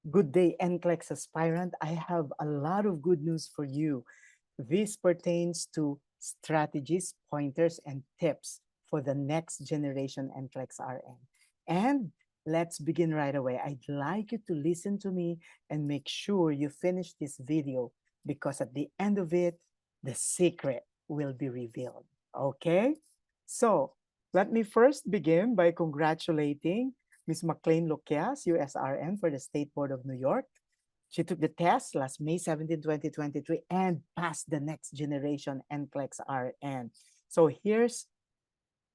Good day, NCLEX aspirant. I have a lot of good news for you. This pertains to strategies, pointers, and tips for the next generation NCLEX RN. And let's begin right away. I'd like you to listen to me and make sure you finish this video because at the end of it, the secret will be revealed. Okay? So let me first begin by congratulating Ms. McLean Loquias, USRN for the State Board of New York. She took the test last May 17, 2023 and passed the next generation NCLEX RN. So here's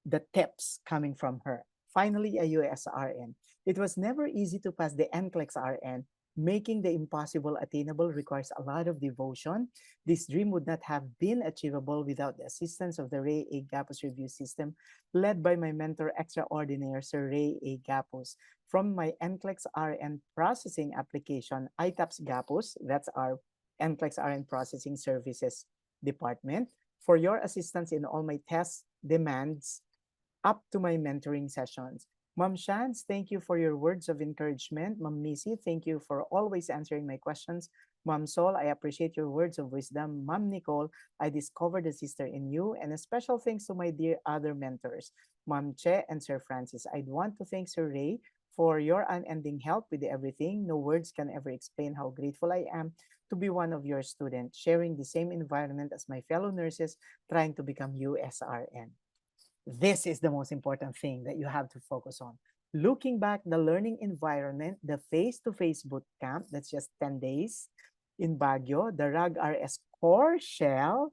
the tips coming from her. Finally, a USRN. It was never easy to pass the NCLEX RN. Making the impossible attainable requires a lot of devotion. This dream would not have been achievable without the assistance of the Ray A. Gapos review system, led by my mentor extraordinaire, Sir Ray A. Gapos. From my NCLEX RN processing application, ITAPS Gapos, that's our NCLEX RN processing services department, for your assistance in all my test demands up to my mentoring sessions. Ma'am Shans, thank you for your words of encouragement. Ma'am Missy, thank you for always answering my questions. Ma'am Sol, I appreciate your words of wisdom. Ma'am Nicole, I discovered a sister in you. And a special thanks to my dear other mentors, Ma'am Che and Sir Francis. I'd want to thank Sir Ray for your unending help with everything. No words can ever explain how grateful I am to be one of your students, sharing the same environment as my fellow nurses, trying to become USRN. This is the most important thing that you have to focus on. Looking back, the learning environment, the face-to-face boot camp, that's just 10 days in Baguio, the RAGRS core shell,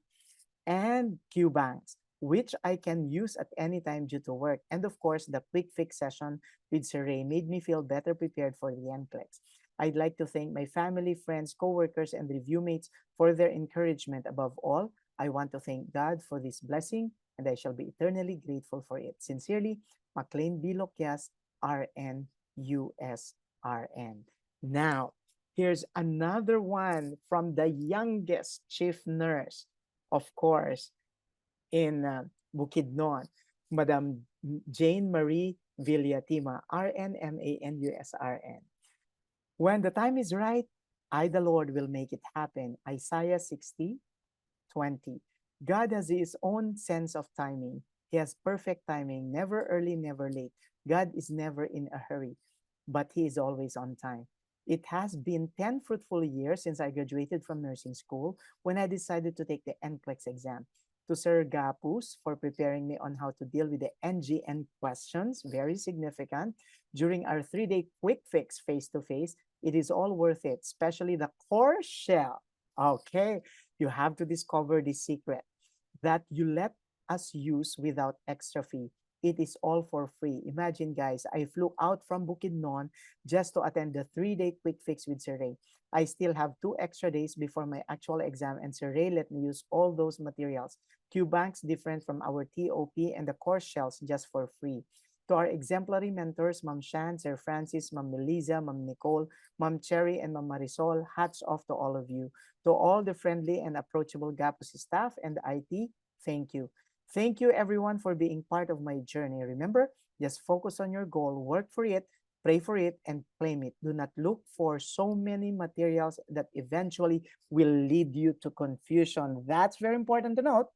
and QBanks, which I can use at any time due to work. And of course, the quick fix session with Sir Ray made me feel better prepared for the NCLEX. I'd like to thank my family, friends, co-workers, and review mates for their encouragement. Above all, I want to thank God for this blessing, and I shall be eternally grateful for it. Sincerely, McLean B. Loquias, RN, USRN. Now, here's another one from the youngest chief nurse, of course, in Bukidnon, Madam Jane Marie Villatima, RNMANUSRN. When the time is right, I, the Lord, will make it happen. Isaiah 60:20. God has his own sense of timing. He has perfect timing, never early, never late. God is never in a hurry, but he is always on time. It has been 10 fruitful years since I graduated from nursing school when I decided to take the NCLEX exam. To Sir Gapus for preparing me on how to deal with the NGN questions, very significant. During our 3-day quick fix face-to-face, it is all worth it, especially the core shell. Okay, you have to discover the secret that you let us use without extra fee. It is all for free. Imagine, guys, I flew out from Bukidnon just to attend the 3-day quick fix with Sir Ray. I still have 2 extra days before my actual exam, and Sir Ray let me use all those materials. QBanks different from our TOP and the course shells just for free. To our exemplary mentors, Ma'am Shan, Sir Francis, Ma'am Melissa, Ma'am Nicole, Ma'am Cherry, and Ma'am Marisol, hats off to all of you. To all the friendly and approachable GAPUS staff and IT, thank you. Thank you, everyone, for being part of my journey. Remember, just focus on your goal, work for it, pray for it, and claim it. Do not look for so many materials that eventually will lead you to confusion. That's very important to note.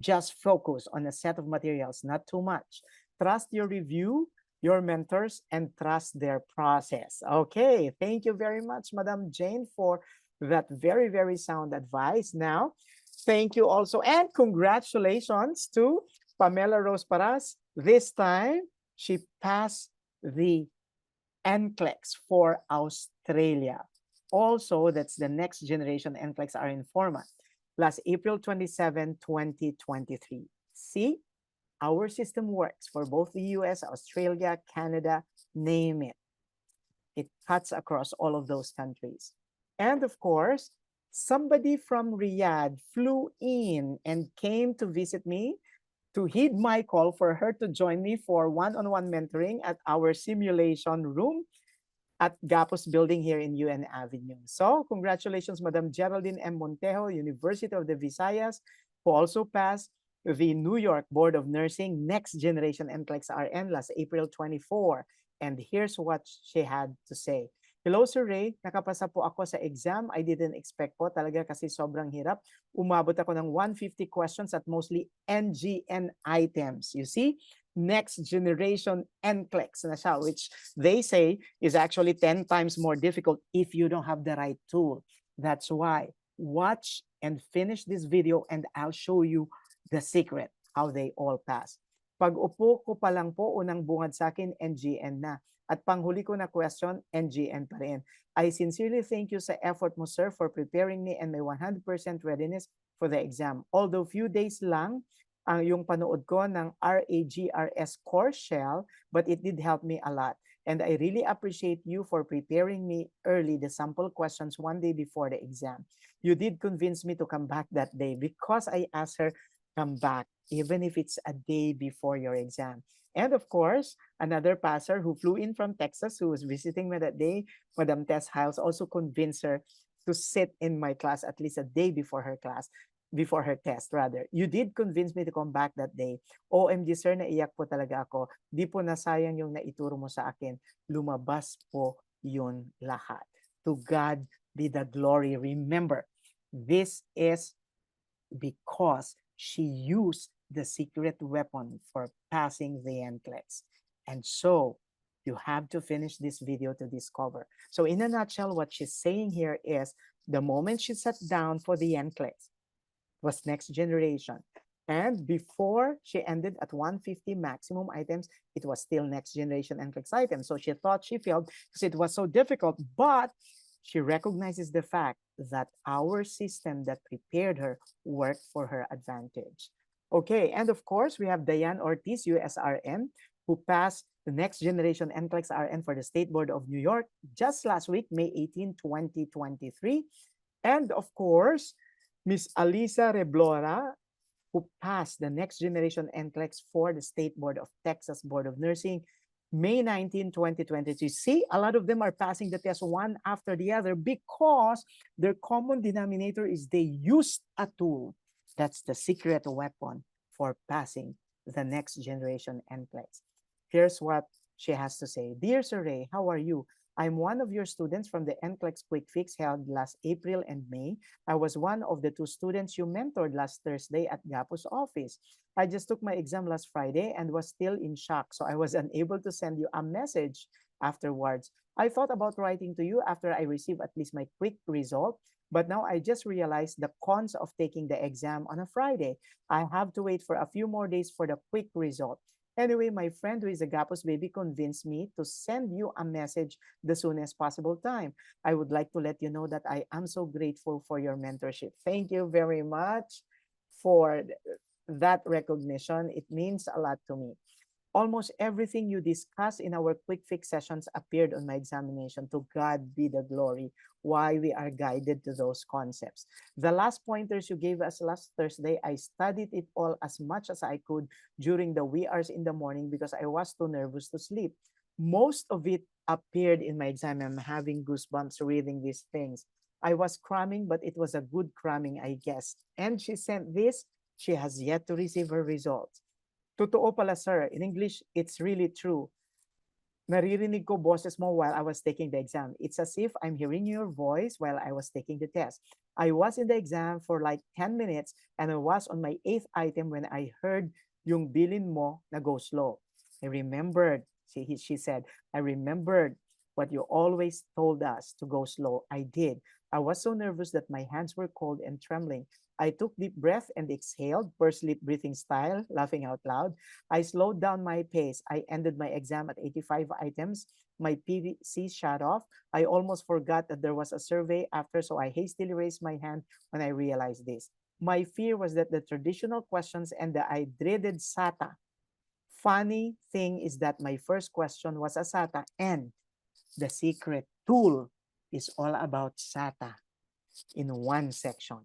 Just focus on a set of materials, not too much. Trust your review, your mentors, and trust their process. Okay, thank you very much, Madam Jane, for that very, very sound advice. Now, thank you also, and congratulations to Pamela Rose Paras. This time, she passed the NCLEX for Australia. Also, that's the next generation NCLEX are in format. Last April 27, 2023. See, our system works for both the US, Australia, Canada, name it. It cuts across all of those countries. And of course, somebody from Riyadh flew in and came to visit me to heed my call for her to join me for one-on-one mentoring at our simulation room at Gapos building here in UN Avenue. So congratulations, Madam Geraldine M. Montejo, University of the Visayas, who also passed the New York Board of Nursing Next Generation NCLEX RN last April 24. And here's what she had to say. Hello, Sir Ray. Nakapasa po ako sa exam. I didn't expect po talaga kasi sobrang hirap. Umabot ako ng 150 questions at mostly NGN items. You see? Next generation NCLEX na siya, which they say is actually 10 times more difficult if you don't have the right tool. That's why watch and finish this video and I'll show you the secret, how they all pass. Pag upo ko pa lang po, unang bungad sa akin, NGN na. At panghuli ko na question, NGN pa rin. I sincerely thank you sa effort mo, sir, for preparing me and my 100% readiness for the exam. Although few days lang ang yung panood ko ng RAGRS course shell, but it did help me a lot. And I really appreciate you for preparing me early the sample questions one day before the exam. You did convince me to come back that day because I asked her, come back, even if it's a day before your exam. And of course, another passer who flew in from Texas who was visiting me that day, Madam Tess Hiles, also convinced her to sit in my class at least a day before her class, before her test rather. You did convince me to come back that day. OMG sir, naiyak po talaga ako. Di po nasayang yung naituro mo sa akin. Lumabas po yun lahat. To God be the glory. Remember, this is because she used the secret weapon for passing the NCLEX. And so you have to finish this video to discover. So in a nutshell, what she's saying here is the moment she sat down for the NCLEX was next generation. And before she ended at 150 maximum items, it was still next generation NCLEX items. So she thought she failed because it was so difficult, but she recognizes the fact that our system that prepared her worked for her advantage. Okay, and of course, we have Diane Ortiz, USRN, who passed the next generation NCLEX RN for the State Board of New York just last week, May 18, 2023. And of course, Miss Alisa Reblora, who passed the next generation NCLEX for the State Board of Texas Board of Nursing, May 19, 2022. See, a lot of them are passing the test one after the other because their common denominator is they used a tool. That's the secret weapon for passing the next generation NCLEX. Here's what she has to say. Dear Sir Ray, how are you? I'm one of your students from the NCLEX Quick Fix held last April and May. I was one of the 2 students you mentored last Thursday at GAPU's office. I just took my exam last Friday and was still in shock, so I was unable to send you a message afterwards. I thought about writing to you after I received at least my quick result, but now I just realized the cons of taking the exam on a Friday. I have to wait for a few more days for the quick result. Anyway, my friend who is a Gapos baby convinced me to send you a message the soonest possible time. I would like to let you know that I am so grateful for your mentorship. Thank you very much for that recognition. It means a lot to me. Almost everything you discuss in our quick fix sessions appeared on my examination. To God be the glory, why we are guided to those concepts. The last pointers you gave us last Thursday, I studied it all as much as I could during the wee hours in the morning because I was too nervous to sleep. Most of it appeared in my exam. I'm having goosebumps reading these things. I was cramming, but it was a good cramming, I guess. And she sent this. She has yet to receive her results. Totoo pala, sir. In English, it's really true. Naririnig ko boses mo while I was taking the exam. It's as if I'm hearing your voice while I was taking the test. I was in the exam for like 10 minutes and I was on my 8th item when I heard yung bilin mo na go slow. I remembered, she said, I remembered what you always told us to go slow. I did. I was so nervous that my hands were cold and trembling. I took deep breath and exhaled, pursed lip breathing style, laughing out loud. I slowed down my pace. I ended my exam at 85 items. My PVC shut off. I almost forgot that there was a survey after, so I hastily raised my hand when I realized this. My fear was that the traditional questions and the I dreaded SATA. Funny thing is that my first question was a SATA and the secret tool is all about SATA in one section.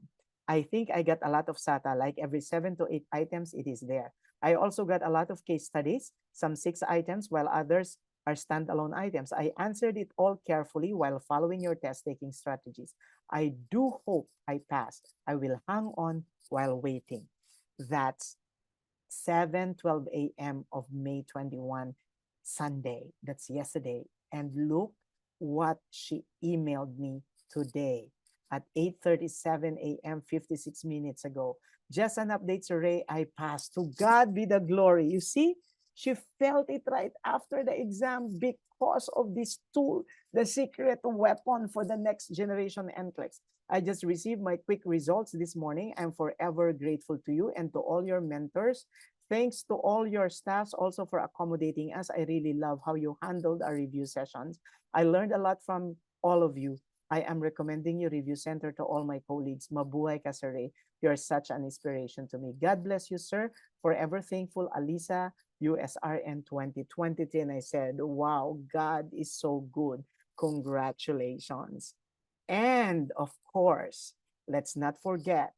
I think I got a lot of SATA, like every 7 to 8 items, it is there. I also got a lot of case studies, some 6 items, while others are standalone items. I answered it all carefully while following your test-taking strategies. I do hope I passed. I will hang on while waiting. That's 7:12 a.m. of May 21, Sunday. That's yesterday. And look what she emailed me today at 8:37 a.m. 56 minutes ago. Just an update, Sir Ray, I passed. To God be the glory. You see, she felt it right after the exam because of this tool, the secret weapon for the next generation NCLEX. I just received my quick results this morning. I'm forever grateful to you and to all your mentors. Thanks to all your staffs also for accommodating us. I really love how you handled our review sessions. I learned a lot from all of you. I am recommending your review center to all my colleagues. Mabuhay ka, Sir Ray. You're such an inspiration to me. God bless you, sir. Forever thankful, Alisa, USRN 2023. And I said, wow, God is so good. Congratulations. And of course, let's not forget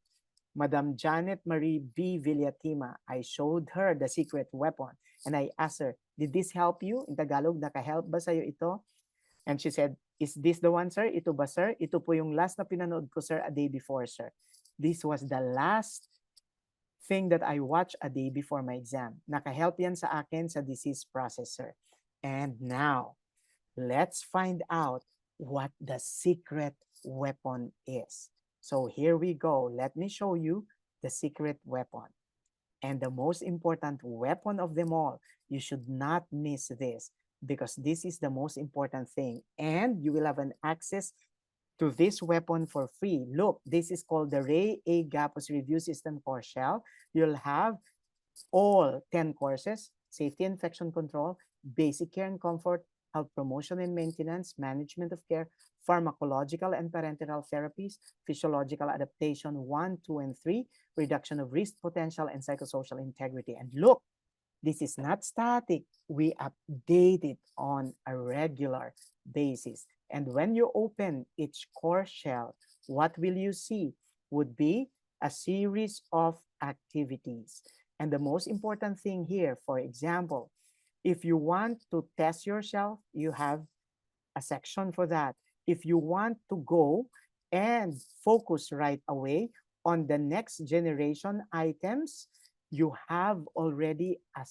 Madam Janet Marie B. Villatima. I showed her the secret weapon and I asked her, did this help you? In Tagalog, nakahelp ba sa'yo ito? And she said, is this the one, sir? Ito ba, sir? Ito po yung last na pinanood ko, sir, a day before, sir. This was the last thing that I watched a day before my exam. Nakahelp yan sa akin sa disease process, sir. And now, let's find out what the secret weapon is. So here we go. Let me show you the secret weapon. And the most important weapon of them all, you should not miss this because this is the most important thing. And you will have an access to this weapon for free. Look, this is called the Ray A. Gapos Review System Course Shell. You'll have all 10 courses: safety infection control, basic care and comfort, health promotion and maintenance, management of care, pharmacological and parenteral therapies, physiological adaptation 1, 2, and 3, reduction of risk potential, and psychosocial integrity. And look, this is not static. We update it on a regular basis. And when you open each course shell, what will you see? Would be a series of activities. And the most important thing here, for example, if you want to test yourself, you have a section for that. If you want to go and focus right away on the next generation items, you have already a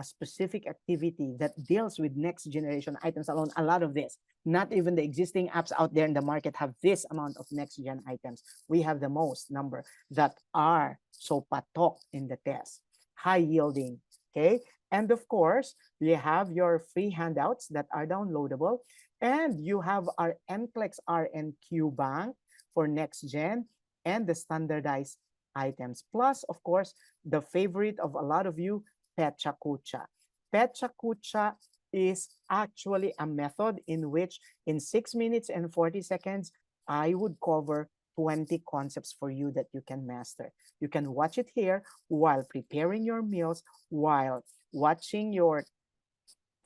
specific activity that deals with next generation items alone. A lot of this, not even the existing apps out there in the market have this amount of next gen items. We have the most number that are so patok in the test, high yielding. Okay. And of course, we have your free handouts that are downloadable. And you have our NCLEX RNQ bank for next gen and the standardized items. Plus, of course, the favorite of a lot of you, Pecha Kucha. Pecha Kucha is actually a method in which in 6 minutes and 40 seconds, I would cover 20 concepts for you that you can master. You can watch it here while preparing your meals, while watching your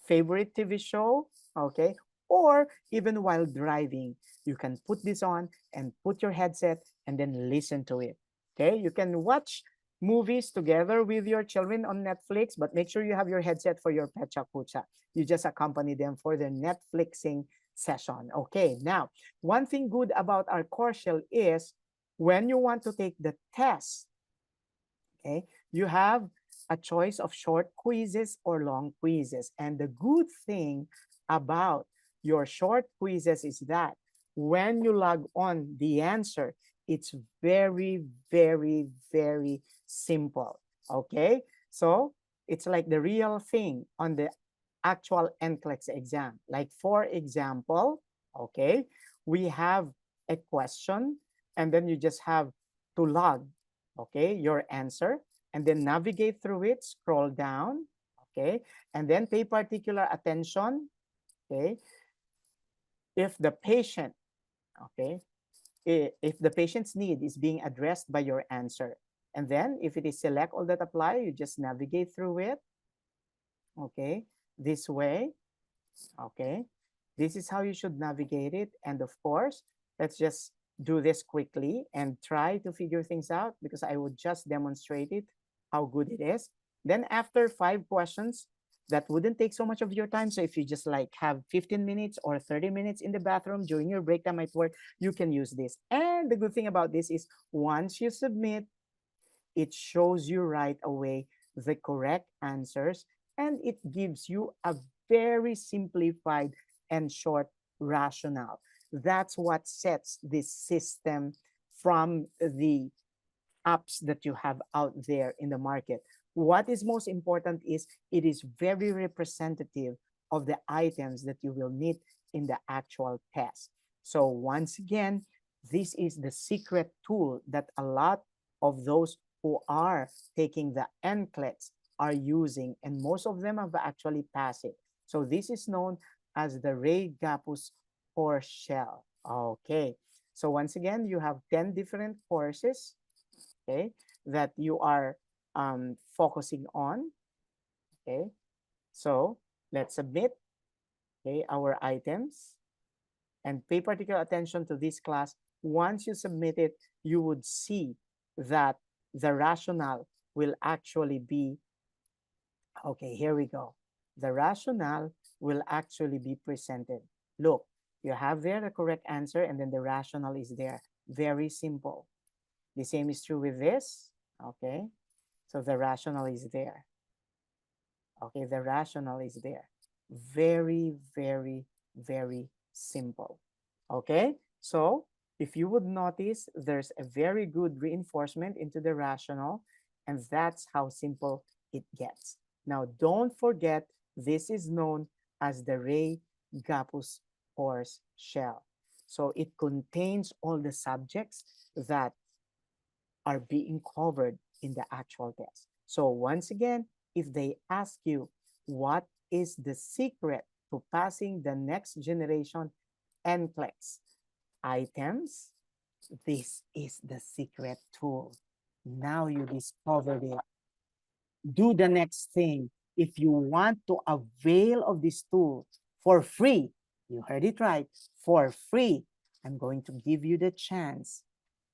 favorite TV show, okay? Or even while driving, you can put this on and put your headset and then listen to it, okay? You can watch movies together with your children on Netflix, but make sure you have your headset for your Pecha Kucha. You just accompany them for their Netflixing session. Okay, now, one thing good about our course shell is when you want to take the test, okay, you have a choice of short quizzes or long quizzes. And the good thing about your short quizzes is that when you log on the answer, it's very, very, very simple. Okay, so it's like the real thing on the actual NCLEX exam. Like for example, okay, we have a question and then you just have to log, okay, your answer and then navigate through it, scroll down, okay, and then pay particular attention, okay, if the patient, okay, if the patient's need is being addressed by your answer. And then if it is select all that apply, you just navigate through it, okay, this way, okay. This is how you should navigate it. And of course, let's just do this quickly and try to figure things out because I would just demonstrate it, how good it is. Then after 5 questions, that wouldn't take so much of your time. So if you just like have 15 minutes or 30 minutes in the bathroom during your break time at work, you can use this. And the good thing about this is once you submit, it shows you right away the correct answers and it gives you a very simplified and short rationale. That's what sets this system from the apps that you have out there in the market. What is most important is it is very representative of the items that you will need in the actual test. So once again, this is the secret tool that a lot of those who are taking the NCLEX are using, and most of them have actually passed it. So this is known as the Ray Gapus core shell. Okay. So once again, you have 10 different courses, okay, that you are focusing on. Okay. So let's submit, okay, our items and pay particular attention to this class. Once you submit it, you would see that the rationale will actually be, okay, here we go. The rationale will actually be presented. Look, you have there the correct answer and then the rationale is there. Very simple. The same is true with this, okay? So the rationale is there. Okay, the rationale is there. Very, very, very simple. Okay, so if you would notice, there's a very good reinforcement into the rationale, and that's how simple it gets. Now, don't forget, this is known as the Ray Gapus course shell. So it contains all the subjects that are being covered in the actual test. So once again, if they ask you what is the secret to passing the next generation NCLEX items, this is the secret tool. Now you discovered it. Do the next thing. If you want to avail of this tool for free, you heard it right, for free, I'm going to give you the chance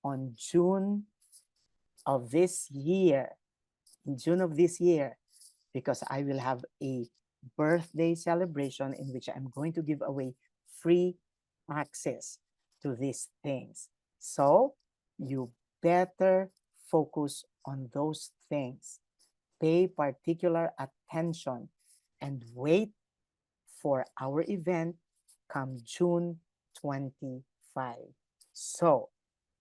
on June of this year, in June of this year, because I will have a birthday celebration in which I'm going to give away free access to these things. So you better focus on those things. Pay particular attention and wait for our event come June 25. So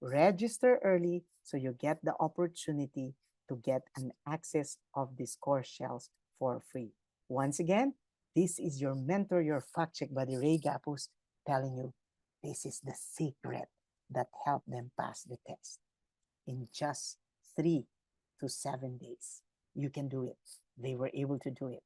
register early so you get the opportunity to get an access of these course shells for free. Once again, this is your mentor, your fact check buddy Ray Gapus, telling you this is the secret that helped them pass the test in just 3 to 7 days. You can do it. They were able to do it.